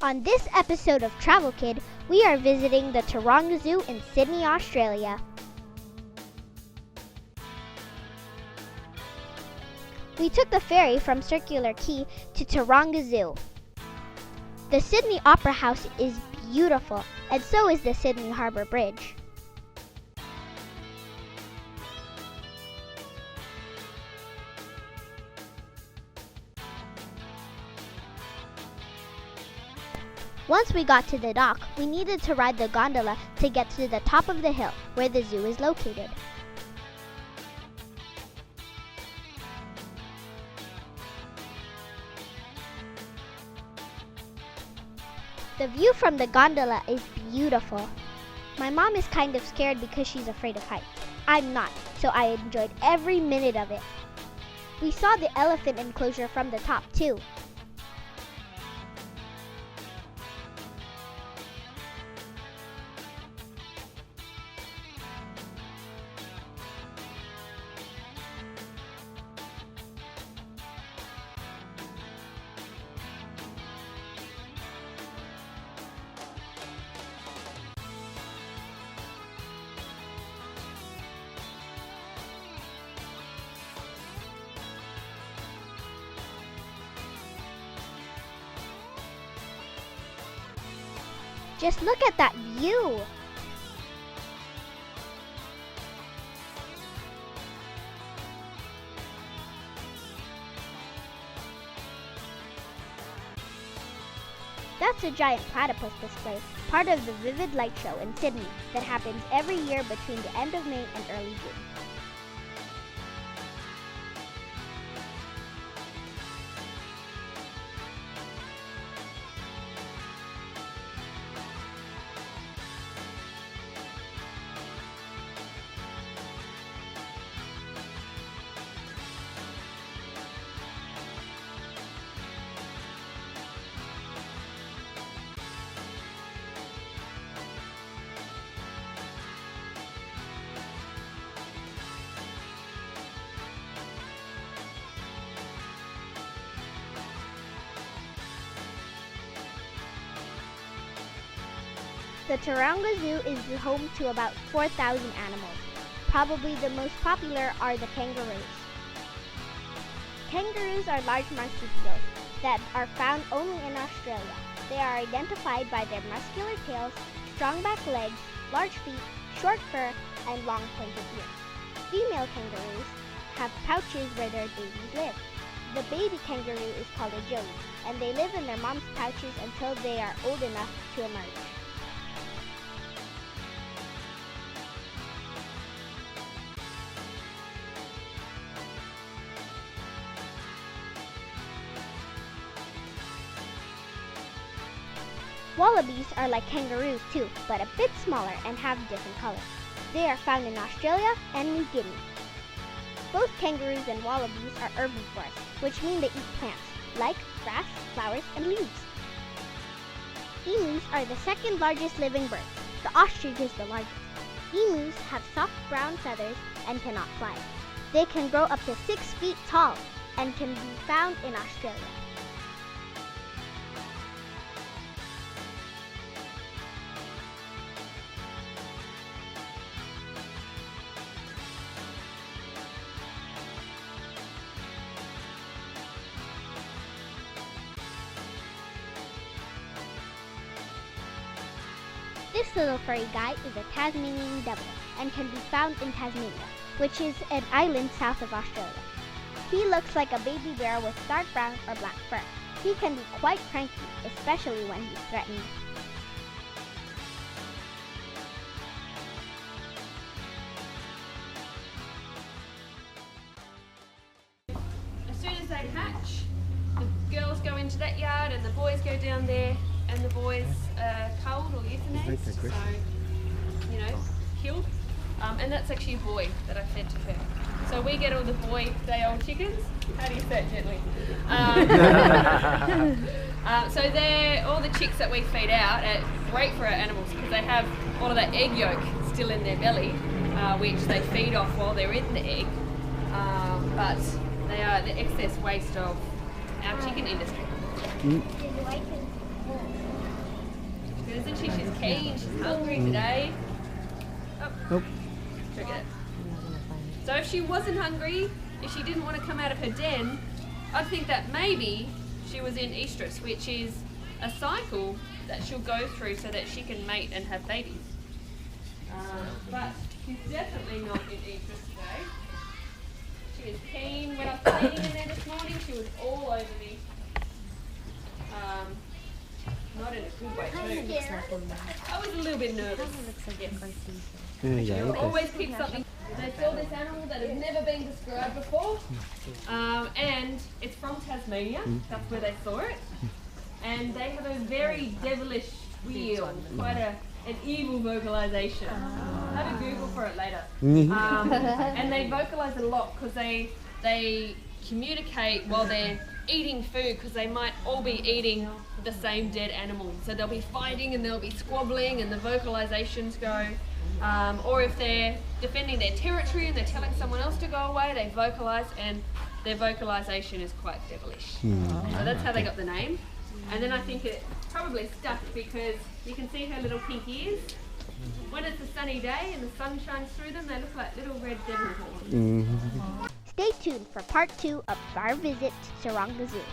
On this episode of Travel Kid, we are visiting the Taronga Zoo in Sydney, Australia. We took the ferry from Circular Quay to Taronga Zoo. The Sydney Opera House is beautiful, and so is the Sydney Harbour Bridge. Once we got to the dock, we needed to ride the gondola to get to the top of the hill where the zoo is located. The view from the gondola is beautiful. My mom is kind of scared because she's afraid of heights. I'm not, so I enjoyed every minute of it. We saw the elephant enclosure from the top too. Just look at that view! That's a giant platypus display, part of the Vivid Light Show in Sydney that happens every year between the end of May and early June. The Taronga Zoo is the home to about 4,000 animals. Probably the most popular are the kangaroos. Kangaroos are large marsupials that are found only in Australia. They are identified by their muscular tails, strong back legs, large feet, short fur, and long pointed ears. Female kangaroos have pouches where their babies live. The baby kangaroo is called a joey, and they live in their mom's pouches until they are old enough to emerge. Wallabies are like kangaroos too, but a bit smaller and have different colors. They are found in Australia and New Guinea. Both kangaroos and wallabies are herbivores, which mean they eat plants, like grass, flowers, and leaves. Emus are the second largest living bird. The ostrich is the largest. Emus have soft brown feathers and cannot fly. They can grow up to 6 feet tall and can be found in Australia. This little furry guy is a Tasmanian devil and can be found in Tasmania, which is an island south of Australia. He looks like a baby bear with dark brown or black fur. He can be quite cranky, especially when he's threatened. As soon as they hatch, the girls go into that yard and the boys go down there, and the boys are culled or euthanized, so, killed. And that's actually a boy that I fed to her. So we get all the boy day-old chickens. How do you say it gently? So they're all the chicks that we feed out are great for our animals because they have all of that egg yolk still in their belly, which they feed off while they're in the egg. But they are the excess waste of our chicken industry. isn't she? She's keen, she's hungry today. Nope. Forget it. So if she wasn't hungry, if she didn't want to come out of her den, I'd think that maybe she was in estrus, which is a cycle that she'll go through so that she can mate and have babies. But she's definitely not in estrus today. She is keen. When I was cleaning in there this morning, she was all over me. Not in a good way too. I was a little bit nervous. Yes. She'll always keep something. They saw this animal that has never been described before, and it's from Tasmania. That's where they saw it, and they have a very devilish squeal, quite an evil vocalization. Have a Google for it later. And they vocalize a lot because they communicate while they're eating food, because they might all be eating the same dead animal. So they'll be fighting and they'll be squabbling and the vocalizations go. Or if they're defending their territory and they're telling someone else to go away, they vocalize, and their vocalization is quite devilish. So that's how they got the name. And then I think it probably stuck because you can see her little pink ears. When it's a sunny day and the sun shines through them, they look like little red devil horns. Stay tuned for part 2 of our visit to Taronga Zoo.